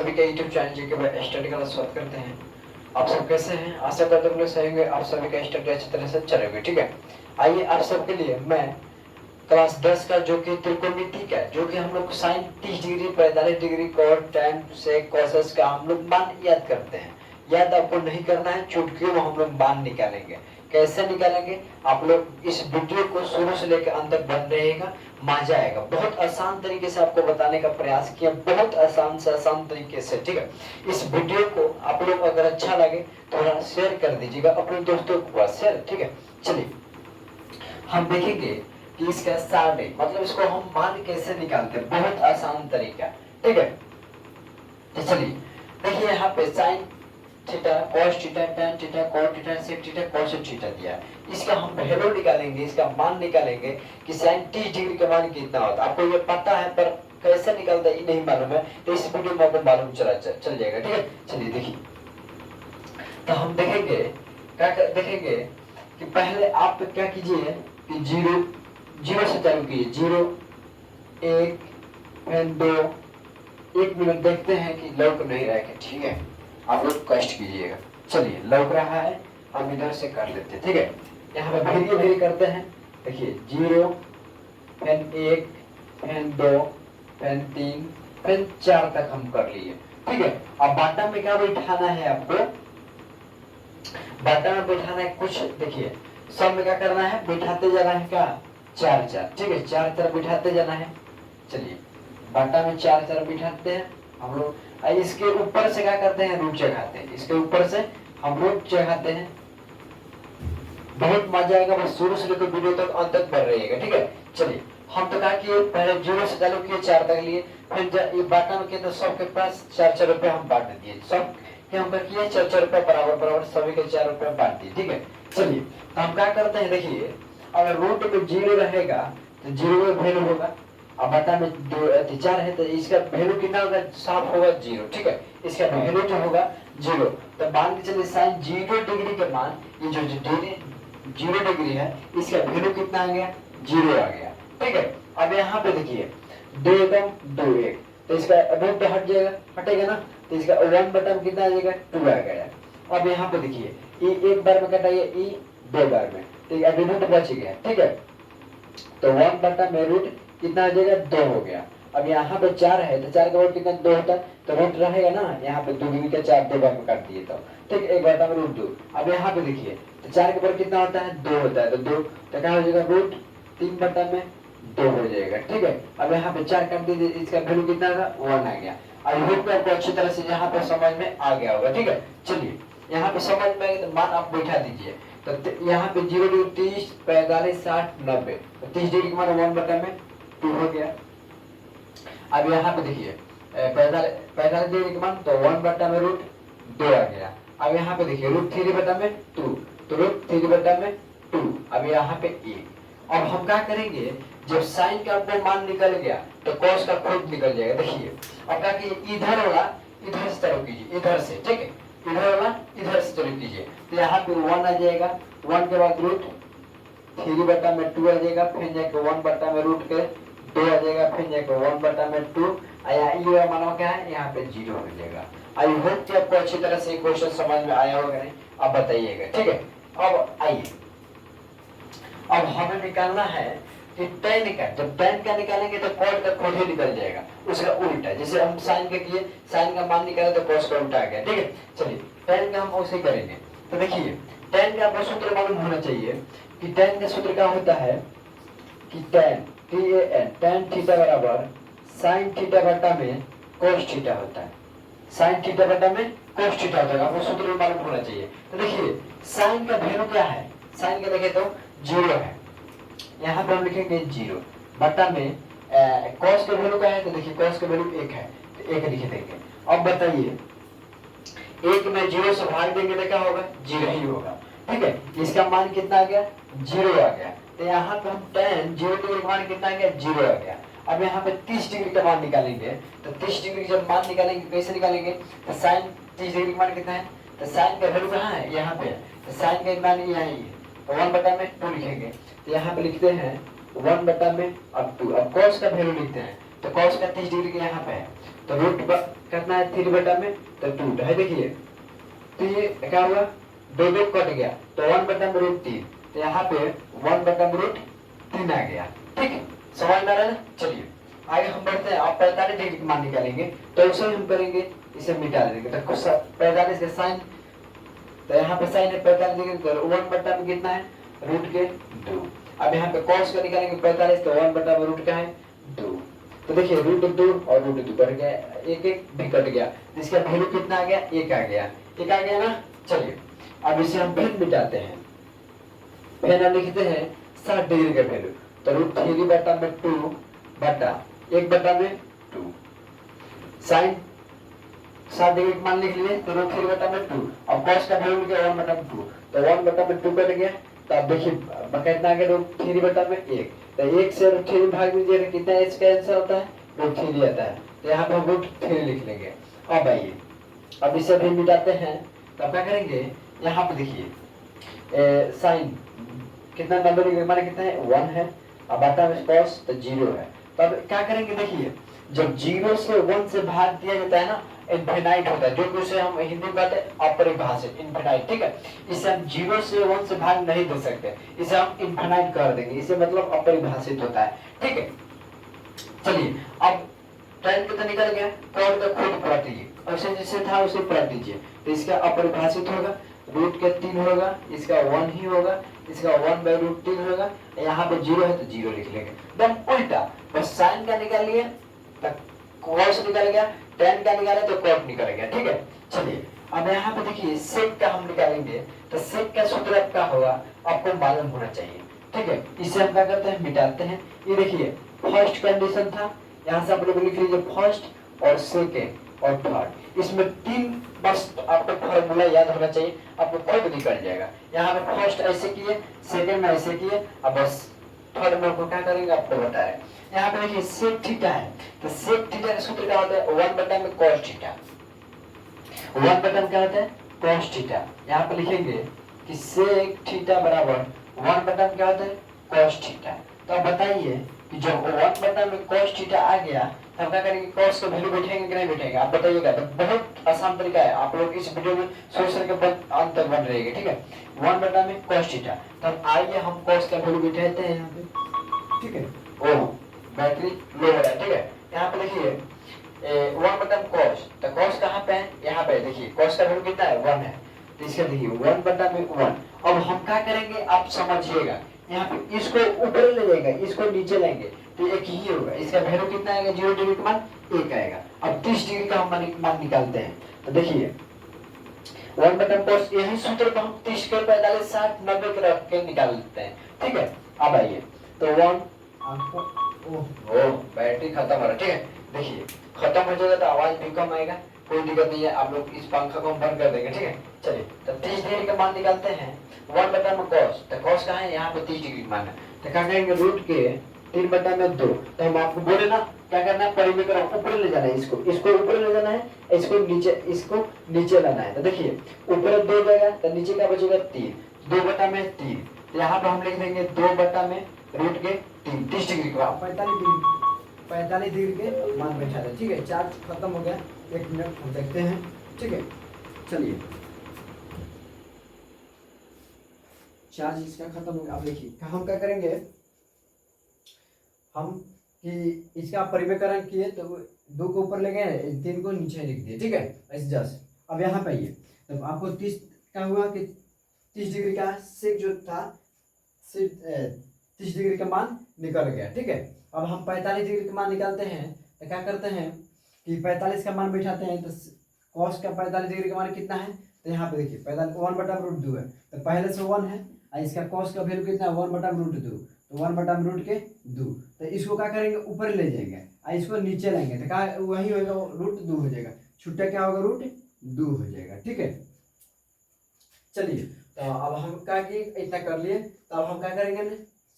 सभी का YouTube channel जी के भाई स्टडी का स्वागत करते हैं। आप सब कैसे हैं? आशा करते हैं सही होंगे। आप सभी का स्टडी अच्छी तरह से चलेगा, ठीक है। आइए आप सबके लिए मैं क्लास 10 का जो कि त्रिकोणमिति का जो कि हम लोग sine 30 degree 45 degree cot tan sec cos का हम लोग मान याद करते हैं। याद आपको नहीं करना है, चुटकियों में हम लोग मान निकालेंगे। कैसे निकालेंगे? आप लोग इस वीडियो को शुरू से लेकर अंत तक बन रहेगा, मजा आएगा। बहुत आसान तरीके से आपको बताने का प्रयास किया, बहुत आसान से आसान तरीके से, ठीक है। इस वीडियो को आप लोग अगर अच्छा लगे थोड़ा शेयर कर दीजिएगा अपने दोस्तों के पास शेयर, ठीक है। चलिए हम देखेंगे कि इसका सारणी मतलब इसको हम मान कैसे निकालते हैं, बहुत आसान तरीका, ठीक है। तो चलिए देखिए यहाँ पे sine theta cos theta tan theta cot theta sec theta cos theta दिया है। इसका हम वैल्यू निकालेंगे, इसका मान निकालेंगे कि sin 30 डिग्री का मान कितना होता है। आपको ये पता है पर कैसे निकलता है ये नहीं मालूम है, तो इस वीडियो में आपको मालूम चल जाएगा, ठीक है। चलिए देखिए, तो हम देखेंगे क्या देखेंगे कि पहले आप क्या कीजिए कि जीरो से चालू कीजिए, 0 1 फिर 2, 1 मिनट देखते हैं कि लौक नहीं रहा है, ठीक है। आप लोग कष्ट कीजिएगा। चलिए लौक रहा है, हम इधर से कर लेते हैं, ठीक है। यहाँ पे धीरे धीरे करते हैं। देखिए 0 फिर 1 फिर 2 फिर 3 फिर 4 तक हम कर लिए, ठीक है। अब बाटा में क्या बैठाना है आपको? बाटा में बैठाना है कुछ, देखिए सब में क्या करना है, बैठाते जाना है क्या, 4 4, ठीक है। 4 तरफ बैठाते जाना है। चलिए बाटा में 4 तरफ बैठाते हैं हम लोग। इसके ऊपर से क्या करते हैं, रूट चढ़ाते हैं। इसके ऊपर से हम रूट चढ़ाते हैं। बहुत मजा आएगा, बस शुरू से लेकर वीडियो तक अंत तक बढ़ रहिएगा, ठीक है। चलिए हम तो क्या किए, पहले 0 से चालू किए, 4 तक लिए, फिर ये बाटा में किए तो सबके पास 4 रुपए हम बांट दिए। सब हम क्या किए, 4 रुपए बराबर बराबर सभी के 4 रुपए बांट दिए, ठीक है। चलिए हम क्या करते हैं, देखिए अगर रूट में 0 रहेगा तो 0 में वैल्यू होगा। अब बाटा में 4 है तो इसका वैल्यू कितना होगा, साफ होगा 0, ठीक है। इसका वैल्यू जो होगा 0, तो मान के चलिए साइन 0 डिग्री के मान, ये जो 0 डिग्री है इसका वैल्यू कितना आ गया, 0 आ गया, ठीक है। अब यहाँ पे देखिए 2 एकम 2 1, तो इसका रूट तो हटेगा ना, तो इसका 1 बटा में कितना आ जाएगा, 2 आ गया। अब यहाँ पे देखिए ई एक बार में कटाइए, ई 2 बार में, तो अभी रूट बच गया, ठीक है। तो 1 बटा में रूट कितना आ जाएगा, 2 हो गया। अब यहाँ पे 4 है तो 4 का रूट कितना, 2 होता है, तो रूट रहेगा ना, यहाँ पे 2 का 4 2 बार में काट दिए तो, ठीक, 1 बटा में रूट 2। अब यहाँ पे देखिए तो 4 के ऊपर कितना होता है, 2 होता है, तो 2 तो क्या हो जाएगा, रूट 3 बटा में 2 हो जाएगा, ठीक है। अब यहाँ पे 4 काट दीजिए, इसका वैल्यू कितना था, 1 आ गया। अब रूट पे आपको अच्छी तरह से यहाँ पे समझ में आ गया होगा, ठीक है। चलिए यहाँ पे समझ में आएगा तो मान आप बैठा दीजिए। तो यहाँ पे 0 डिग्री 30 45 60 90, तो 30 डिग्री का मान 1 बटा में 2 हो गया। अब यहाँ पे देखिए 45 डिग्री का मान, तो 1 बटा में रूट 2 आ गया। अब यहाँ पे देखिए रूट 3 बटा में 2, तो रूट 3 बटा में 2। अब यहाँ पे 1। अब हम क्या करेंगे, जब साइन का आपको मान निकल गया तो कॉस का खुद निकल जाएगा। देखिए अब क्या कीजिए, इधर वाला इधर से चालू कीजिए, इधर से, ठीक है। इधर वाला इधर से चालू कीजिए, तो यहाँ पे 1 आ जाएगा। 1 के बाद रूट 3 बटा में 2 आ जाएगा, फिर जाके 1 बटा में रूट के 2 आ जाएगा, फिर जाके 1 बटा में 2 आया। ये मानो क्या है, यहाँ पे 0 हो जाएगा। आई होप कि आपको अच्छी तरह से क्वेश्चन समझ में आया होगा, नहीं आप बताइएगा, ठीक है। अब आइए, अब हमें निकालना है कि tan का, जब tan का निकालेंगे तो cot का खुद ही निकल जाएगा, उसका उल्टा। जैसे हम sin का किए, sin का मान निकाले तो cos का उल्टा आ गया, ठीक है। चलिए tan का हम उसे करेंगे। तो देखिए tan का आपको सूत्र मालूम होना चाहिए कि tan का सूत्र क्या होता है कि tan थीटा बराबर sin थीटा बटा में cos थीटा होता है। sin थीटा बटा में cos थीटा होता है, आपको सूत्र मालूम होना चाहिए। तो देखिए sin का वैल्यू क्या है, sin का देखें तो 0 है, यहाँ पे हम लिखेंगे 0 बटा में cos का वैल्यू क्या है, तो देखिए cos का वैल्यू 1 है, तो 1 लिख देंगे। अब बताइए 1 में 0 से भाग देंगे तो क्या होगा, 0 ही होगा, ठीक है। इसका मान कितना आ गया, 0 आ गया। तो यहाँ पे हम tan 0 डिग्री का मान कितना आ गया, 0 आ गया। अब यहाँ पे 30 डिग्री का मान निकालेंगे, तो 30 डिग्री जब मान निकालेंगे कैसे निकालेंगे, तो sin 30 डिग्री का मान कितना है, तो sin का वैल्यू कहाँ है, यहाँ पे, तो sin का मान यहाँ ही है, तो 1 बटा में 2 लिखेंगे। तो यहाँ पे लिखते हैं 1 बटा में अब 2। अब cos का वैल्यू लिखते हैं, तो cos का 30 डिग्री का यहाँ पे है, तो रूट कितना है 3 बटा में तो 2 है। देखिए तो ये क्या हुआ 2 कट गया तो 1 बटा में रूट 3, तो यहाँ पे 1 बटा में रूट 3 आ गया। ठीक है, समझ में आ रहा है ना। चलिए आगे हम बढ़ते हैं। आप 45 डिग्री की मान निकालेंगे तो उसे हम करेंगे, इसे मिटा देंगे। तो 45 का साइन, तो यहाँ पे साइन है 45 डिग्री, तो 1 बटा में कितना है रूट के 2। अब यहाँ पे कॉस का निकालेंगे 45, तो 1 बटा में रूट का है 2। तो देखिए रूट 2 और रूट 2 कट गया, एक एक भी कट गया, इसका वैल्यू कितना आ गया 1 आ गया, 1 आ गया ना। चलिए अब इसे हम फिर मिटाते हैं। फिर हम लिखते हैं 60 डिग्री का वैल्यू, तो रूट 3 बटा में 2 बटा 1 बटा में 2 साइन 60 डिग्री मान लिख लिए, तो रूट 3 बटा में 2। अब कॉस का वैल्यू क्या 1 बटा में 2, तो 1 बटा में 2 कट गया, तो अब देखिए कितना आ गया रूट 3 बटा में 1, तो 1 से रूट 3 भाग दीजिए, कितना एच का आंसर होता है रूट 3 आता है। तो यहाँ पे हम रूट 3 लिख लेंगे। अब आइए अब इसे भी मिटाते हैं, तो क्या करेंगे यहाँ पे देखिए साइन कितना 90 डिग्री माने कितना है 1 है, अब बटा में कॉस तो 0 है। तो अब क्या करेंगे देखिए जब 0 से 1 से भाग दिया जाता है ना इनफिनाइट होता है, जो कि उसे हम हिंदी में कहते हैं अपरिभाषित इनफिनाइट। ठीक है, इसे हम 0 से 1 से भाग नहीं दे सकते, इसे हम इनफिनाइट कर देंगे, इसे मतलब अपरिभाषित होता है। ठीक है, चलिए अब टाइम कितना निकल गया, कॉर्ड का खुद पलट लीजिए, क्वेश्चन जैसे था उसे पलट लीजिए। तो इसका अपरिभाषित होगा रूट के 3 होगा, इसका 1 ही होगा, इसका 1 बाई रूट 3 होगा, यहाँ पे 0 है तो 0 लिख लेंगे। एकदम उल्टा, बस साइन का निकाल लिए तो कॉस निकल गया, tan का निकाले तो cot निकल गया। ठीक है, चलिए अब यहाँ पे देखिए sec का हम निकालेंगे, तो sec का सूत्र क्या होगा आपको मालूम होना चाहिए। ठीक है, इसे हम क्या करते हैं मिटाते हैं। ये देखिए फर्स्ट कंडीशन था, यहाँ से आप लोग लिख लीजिए फर्स्ट और सेकेंड और थर्ड, इसमें 3 बस आपको फॉर्मूला याद होना चाहिए, आपको खुद निकल जाएगा। यहाँ पे फर्स्ट ऐसे किए, सेकेंड में ऐसे किए, अब बस थर्ड में आपको क्या करेंगे आपको बता रहे हैं। यहाँ पे देखिए सेक थीटा है, तो सेक थीटा का सूत्र क्या होता है 1 बटा में cos थीटा, 1 बटा में क्या होता है cos थीटा। यहाँ पे लिखेंगे कि सेक थीटा बराबर 1 बटा में क्या होता है cos थीटा। तो अब बताइए कि जब 1 बटा में cos थीटा आ गया तब क्या करेंगे cos का वैल्यू बैठेंगे कि नहीं बैठेंगे आप बताइएगा। तो बहुत आसान तरीका है, आप लोग इस वीडियो में सोच करके अंत तक बन रहेंगे। ठीक है, 1 बटा में cos थीटा, तब आइए हम cos का वैल्यू बैठाते हैं यहाँ पे। ठीक है, ओ बैटरी लो हो रहा है। ठीक है, यहाँ पे देखिए 1 बटा में cos, तो cos कहाँ पे है यहाँ पे देखिए cos का वैल्यू कितना है 1 है, तो इसका देखिए 1 बटा में 1। अब हम क्या करेंगे आप समझिएगा, यहाँ पे इसको ऊपर ले जाएगा, इसको नीचे लेंगे तो एक ही होगा, इसका वैल्यू कितना आएगा 0 डिग्री का मान 1 आएगा। अब 30 डिग्री का हम मान निकालते हैं, तो देखिए 1 बटा में cos, यही सूत्र को हम 30 के 45 60 90 के रख के निकाल लेते हैं। ठीक है, अब आइए तो 1 ओह बैटरी खत्म हो रहा है। ठीक है, देखिए खत्म हो जाएगा तो आवाज भी कम आएगा, कोई दिक्कत नहीं है, आप लोग इस पंखा को हम बंद कर देंगे। ठीक है, चलिए तो 30 डिग्री का मान निकालते हैं 1 बटा में cos, तो cos कहाँ है यहाँ पे 30 डिग्री मान है, तो क्या करेंगे रूट के 3 बटा में 2। तो हम आपको बोले ना क्या करना है परिमेय ऊपर ले जाना है, इसको ऊपर ले जाना है, इसको नीचे लाना है। तो देखिए ऊपर 2 जाएगा तो नीचे क्या बचेगा 3, 2 बटा में 3, तो यहाँ पे हम लिख देंगे 2 बटा में रूट के 3, 30 डिग्री का 45 डिग्री के मान बैठा है। ठीक है, चार्ज खत्म हो गया, 1 मिनट हम देखते हैं। ठीक है, चलिए चार्ज इसका खत्म हो गया। अब देखिए हम क्या करेंगे, हम कि इसका परिमेयकरण किए तो 2 को ऊपर ले गए 3 को नीचे लिख दिए। ठीक है, ऐसे जस्ट अब यहाँ पे आइए, तो आपको 30 क्या हुआ कि 30 डिग्री का सेक जो था 30 डिग्री का मान निकल गया। ठीक है, अब हम 45 डिग्री का मान निकालते हैं, तो क्या करते हैं कि 45 का मान बैठाते हैं, तो cos का 45 डिग्री का मान कितना है, तो यहाँ पे देखिए 45 1 बटा रूट 2 है, तो पहले से 1 है और इसका cos का वैल्यू कितना है 1 बटा रूट 2, तो 1 बटा रूट के 2, तो इसको क्या करेंगे ऊपर ले जाएंगे और इसको नीचे लाएंगे, तो क्या वही होगा रूट 2 हो जाएगा, छुट्टा क्या होगा रूट 2 हो जाएगा। ठीक है, चलिए तो अब हम क्या कि इतना कर लिए, तो अब हम क्या करेंगे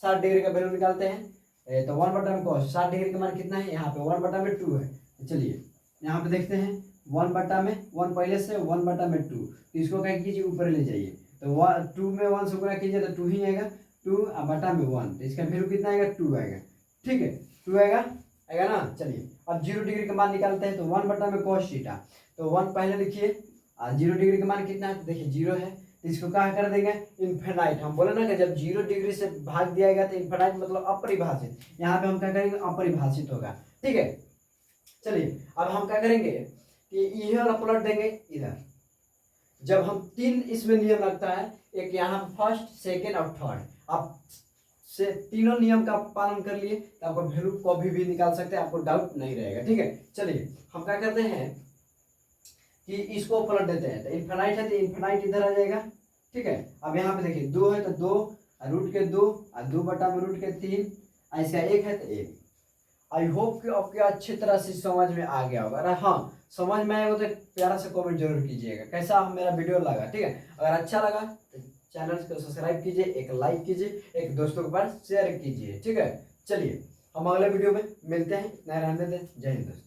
60 डिग्री का वैल्यू निकालते हैं, तो 1 बटा में cos 60 डिग्री का मान कितना है यहाँ पे 1 बटा में 2 है। तो चलिए यहाँ पे देखते हैं 1 बटा में 1 पहले से 1 बटा में 2, तो इसको क्या कीजिए ऊपर ले जाइए, तो 2 में 1 से गुणा कीजिए तो 2 ही आएगा, 2 बटा में 1, तो इसका वैल्यू कितना आएगा 2 आएगा। ठीक है, 2 आएगा ना। चलिए अब 0 डिग्री का मान निकालते हैं तो 1/cos थीटा, तो 1 पहले लिखिए, 0 डिग्री का मान कितना है, देखिए 0 है, तो इसको क्या कर देंगे, इन्फिनाइट। हम बोले ना कि जब 0 डिग्री से भाग दिया गया तो इन्फिनाइट मतलब अपरिभाषित, यहाँ पे हम क्या करेंगे, अपरिभाषित होगा। ठीक है, चलिए अब हम क्या करेंगे कि ये वाला पलट देंगे इधर। जब हम 3 इसमें नियम लगता है, एक यहाँ फर्स्ट, सेकेंड और थर्ड, आप से तीनों नियम का पालन कर लिए तो आपको वैल्यू कभी भी निकाल सकते हैं, आपको डाउट नहीं रहेगा। ठीक है, चलिए हम क्या करते हैं कि इसको पलट देते हैं, तो इन्फिनाइट है तो इन्फिनाइट इधर आ जाएगा। ठीक है, अब यहाँ पे देखिए 2 है तो 2 √2 और 2/√3, ऐसा 1 है तो 1। आई होप कि आपके अच्छी तरह से समझ में आ गया होगा। अरे हाँ, समझ में आएगा तो एक प्यारा सा कमेंट जरूर कीजिएगा कैसा मेरा वीडियो लगा। ठीक है, अगर अच्छा लगा तो चैनल को सब्सक्राइब कीजिए, एक लाइक कीजिए, एक दोस्तों के पास शेयर कीजिए। ठीक है, चलिए हम अगले वीडियो में मिलते हैं, इतना रहने दें। जय हिंद दोस्तों।